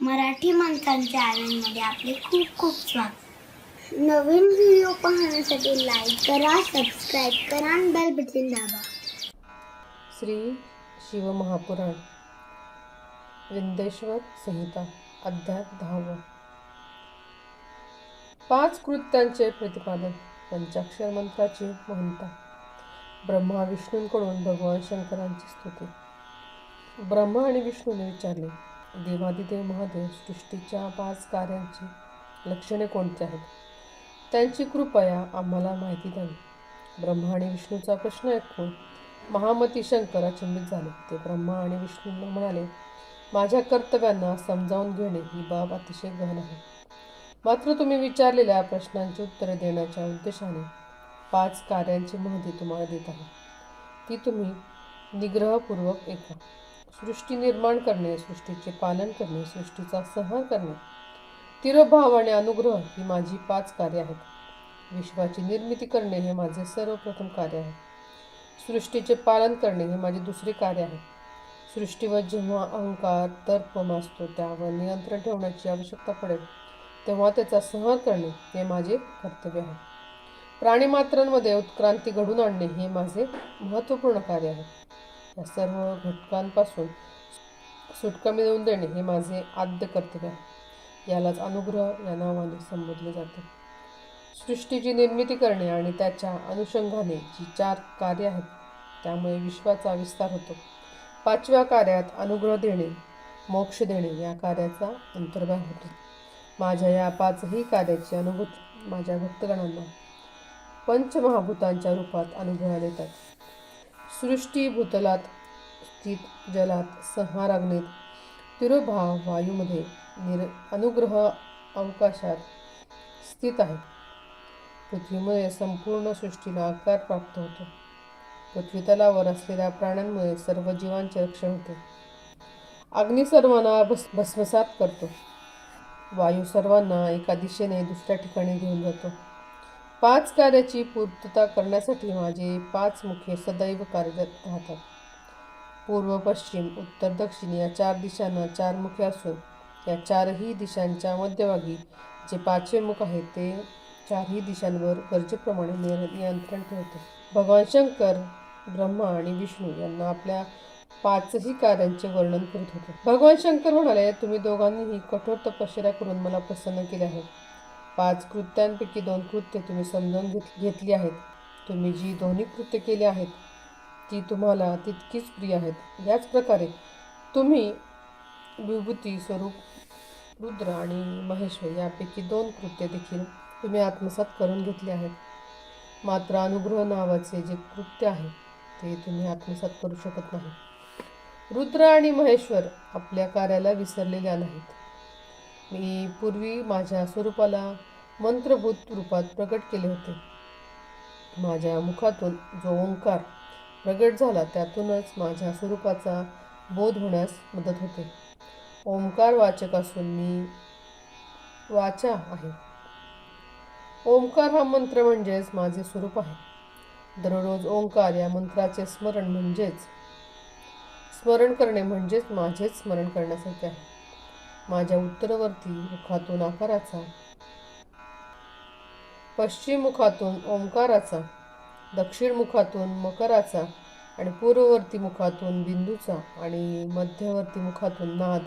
मराठी माणसांच्या चॅनलमध्ये आपले खूप खूप स्वागत. नवीन व्हिडिओ पाहण्यासाठी लाईक करा, सबस्क्राईब करा आणि बेल बटन दाबा. श्री शिवमहापुराण विंदेश्वर संहिता अध्याय 10. 5 कृत्यांचे प्रतिपादन. पंचाक्षर मंत्राची महंता. ब्रह्मा विष्णूंकडून भगवान शंकरांची स्तुती. ब्रह्मा आणि विष्णूने विचारले, देवादिदेव महादेव, सृष्टीच्या 5 कार्यांची लक्षणे कोणती आहेत? त्यांची कृपया आम्हाला माहिती द्यावी. ब्रह्मा आणि विष्णूचा प्रश्न ऐकून महामती शंकर अचंबित झाले. ते ब्रह्मा आणि विष्णूंना म्हणाले, माझ्या कर्तव्यांना समजावून घेणे ही बाब अतिशय गहन आहे. मात्र तुम्ही विचारलेल्या प्रश्नांची उत्तरे देण्याच्या उद्देशाने 5 कार्यांची माहिती तुम्हाला देत आहे. ती तुम्ही निग्रहपूर्वक ऐका. सृष्टी निर्माण करणे, सृष्टीचे पालन करणे, सृष्टीचा संहार करणे, तिरोभाव आणि अनुग्रह ही माझी 5 कार्य आहेत. विश्वाची निर्मिती करणे हे माझे सर्वप्रथम कार्य आहे. सृष्टीचे पालन करणे हे माझे दुसरे कार्य आहे. सृष्टीवर जेव्हा अहंकार, दर्प माजतो, त्यावर नियंत्रण ठेवण्याची आवश्यकता पडेल, तेव्हा त्याचा संहार करणे हे माझे कर्तव्य आहे. प्राणीमात्रांमध्ये उत्क्रांती घडवून आणणे हे माझे महत्त्वपूर्ण कार्य आहे. या सर्व घटकांपासून सुटका मिळवून देणे हे माझे आद्य कर्तव्य आहे. यालाच अनुग्रह या नावाने संबोधले जाते. सृष्टीची निर्मिती करणे आणि त्याच्या अनुषंगाने जी 4 कार्ये आहेत, त्यामुळे विश्वाचा विस्तार होतो. 5व्या कार्यात अनुग्रह देणे, मोक्ष देणे या कार्याचा अंतर्भाव होतो. माझ्या या 5ही कार्याची अनुभूती माझ्या भक्तगणांना पंचमहाभूतांच्या रूपात अनुभवायला येतात. सृष्टी भूतलात स्थित, जलात, संहार अग्नीत, तिरोभाव वायूमध्ये, अनुग्रह अवकाशात स्थित आहे. पृथ्वीमुळे संपूर्ण सृष्टीला आकार प्राप्त होतो. पृथ्वीतलावर असलेल्या प्राण्यांमुळे सर्व जीवांचे रक्षण होते. अग्नी सर्वांना भस्मसात करतो. वायू सर्वांना एका दिशेने दुसऱ्या ठिकाणी घेऊन जातो. 5 कार्याची पूर्तता करण्यासाठी माझे 5 मुखे सदैव कार्यरत राहतात. पूर्व, पश्चिम, उत्तर, दक्षिण या 4 दिशांना 4 मुखे असून या 4ही दिशांच्या मध्यभागी जे 5वे मुख आहे ते 4ही दिशांवर गरजेप्रमाणे नियंत्रण ठेवते. भगवान शंकर ब्रह्मा आणि विष्णू यांना आपल्या 5ही कार्यांचे वर्णन करीत होते. भगवान शंकर म्हणाले, तुम्ही दोघांनीही कठोर तपश्चर्या करून मला प्रसन्न केले आहे. 5 कृत्यांपैकी 2 कृत्ये तुम्ही समजावून घेतली आहेत. तुम्ही जी दोन्ही कृत्ये केली आहेत ती तुम्हाला तितकीच प्रिय आहेत. याच प्रकारे तुम्ही विभूती स्वरूप रुद्र आणि महेश्वर यापैकी 2 कृत्ये देखील तुम्ही आत्मसात करून घेतली आहेत. मात्र अनुग्रह नावाचे जे कृत्य आहे ते तुम्ही आत्मसात करू शकत नाही. रुद्र आणि महेश्वर आपल्या कार्याला विसरलेल्या नाहीत. मी पूर्वी माझ्या स्वरूपाला मंत्रभूत रूपात प्रकट केले होते. माझ्या मुखातून जो ओंकार प्रगट झाला त्यातूनच माझ्या स्वरूपाचा बोध होण्यास मदत होते. ओंकार वाचक असून मी वाचा आहे. ओंकार हा मंत्र म्हणजेच माझे स्वरूप आहे. दररोज ओंकार या मंत्राचे स्मरण करणे म्हणजेच माझेच स्मरण करण्यासारखे आहे. माझ्या उत्तरवर्ती मुखातून आकाराचा, पश्चिम मुखातून ओंकाराचा, दक्षिण मुखातून मकराचा आणि पूर्ववर्ती मुखातून बिंदूचा आणि मध्यवर्ती मुखातून नाद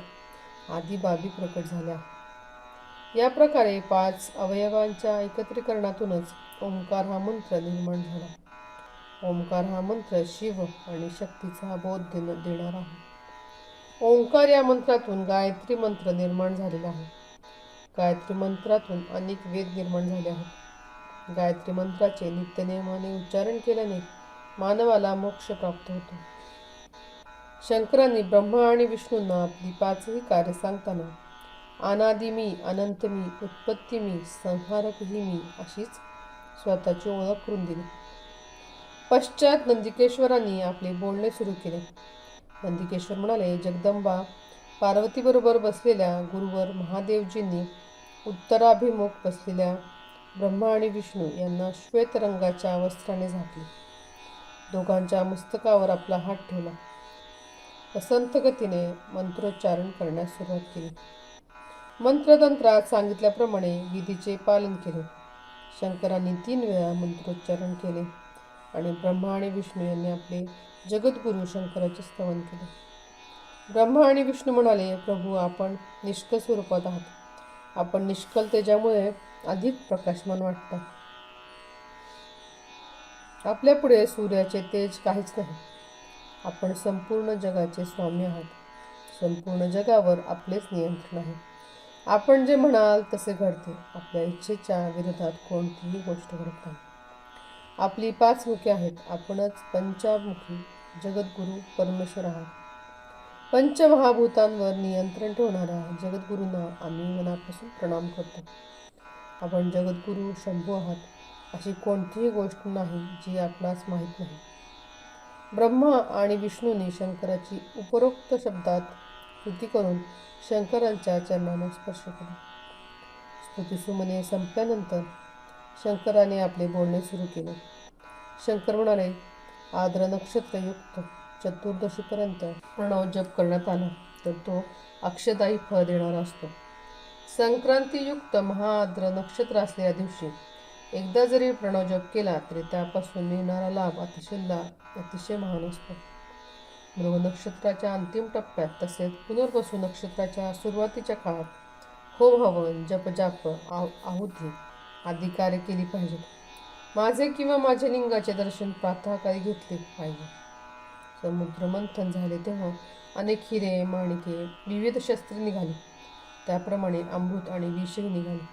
आदी बाबी प्रकट झाल्या. या प्रकारे 5 अवयवांच्या एकत्रीकरणातूनच ओंकार हा मंत्र निर्माण झाला. ओंकार हा मंत्र शिव आणि शक्तीचा बोध देणारा आहे. ओंकार या मंत्रातून गायत्री मंत्र निर्माण झालेला आहे. गायत्री मंत्रातून अनेक वेद निर्माण झाले आहेत. गायत्री मंत्राचे नित्यनेमाने उच्चारण केल्याने मानवाला मोक्ष प्राप्त होतो. शंकरांनी ब्रह्मा आणि विष्णूंना आपली 5ही कार्य सांगताना अनादि मी, अनंत मी, उत्पत्ती मी, संहारकही मी अशीच स्वतःची ओळख करून दिली. पश्चात नंदिकेश्वरांनी आपले बोलणे सुरू केले. नंदिकेश्वर म्हणाले, जगदंबा पार्वतीबरोबर बसलेल्या गुरुवर महादेवजींनी उत्तराभिमुख बसलेल्या ब्रह्मा आणि विष्णू यांना श्वेत रंगाच्या वस्त्राने झाकले. दोघांच्या मस्तकावर आपला हात ठेवला. संथ गतीने मंत्रोच्चारण करण्यास सुरुवात केली. मंत्रतंत्रात सांगितल्याप्रमाणे विधीचे पालन केले. शंकरांनी 3 वेळा मंत्रोच्चारण केले आणि ब्रह्मा आणि विष्णू यांनी आपले जगद्गुरू शंकराचे स्तवन केले. ब्रह्मा आणि विष्णू म्हणाले, प्रभू, आपण निष्कल स्वरूपात आहात. आपण निष्कल तेजामुळे अधिक प्रकाशमान वाटता. आपल्यापुढे सूर्याचे तेज काहीच नाही. आपण संपूर्ण जगाचे स्वामी आहात. संपूर्ण जगावर आपलेच नियंत्रण आहे. आपण जे म्हणाल तसे घडते. आपल्या इच्छेच्या विरोधात कोणतीही गोष्ट घडत नाही. आपली 5 मुखे आहेत. आपणच पंचमुखी जगद्गुरू परमेश्वर आहात. पंचमहाभूतांवर नियंत्रण ठेवणाऱ्या जगद्गुरूंना आम्ही मनापासून प्रणाम करतो. आपण जगद्गुरू शंभू आहात. अशी कोणतीही गोष्ट नाही जी आपणास माहीत नाही. ब्रह्मा आणि विष्णूंनी शंकराची उपरोक्त शब्दात स्तुती करून शंकरांच्या चरणांना स्पर्श केला. स्तुतिसुमने संपल्यानंतर शंकराने आपले बोलणे सुरू केले. शंकर म्हणाले, आर्द्र नक्षत्रयुक्त चतुर्दशीपर्यंत प्रणव जप करण्यात आला तर तो अक्षयदायी फळ देणारा असतो. संक्रांतीयुक्त महाआर्द्र नक्षत्र असलेल्या दिवशी एकदा जरी प्रणव जप केला तरी त्यापासून मिळणारा लाभ अतिशय महान असतो. मृग नक्षत्राच्या अंतिम टप्प्यात तसेच पुनर्वसू नक्षत्राच्या सुरुवातीच्या काळात होम हवन, जपजाप, आहुती आदी कार्य केली पाहिजेत. माझे किंवा माझ्या लिंगाचे दर्शन प्रातःकाळी घेतले पाहिजे. समुद्र मंथन झाले तेव्हा अनेक हिरे, माणिके, विविध शस्त्रे निघाली. त्याप्रमाणे अमृत आणि विषही निघाले.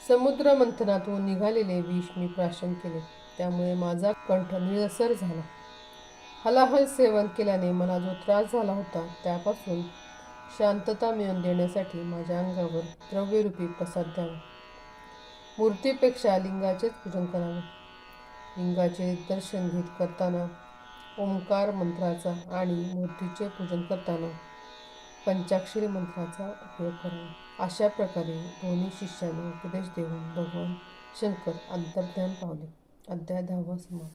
समुद्र मंथनातून निघालेले विष मी प्राशन केले. त्यामुळे माझा कंठ निळसर झाला. हलाहल सेवन केल्याने मला जो त्रास झाला होता त्यापासून शांतता मिळवून देण्यासाठी माझ्या अंगावर द्रव्यरूपी प्रसाद द्यावा. मूर्तीपेक्षा लिंगाचेच पूजन करावे. लिंगाचे दर्शन घेत करताना ओंकार मंत्राचा आणि मूर्तीचे पूजन करताना पंचाक्षरी मंत्राचा उपयोग करावा. अशा प्रकारे दोन्ही शिष्यांना उपदेश देऊन भगवान शंकर अंतर्ध्यान पावले. अध्याय 10 समाप्त.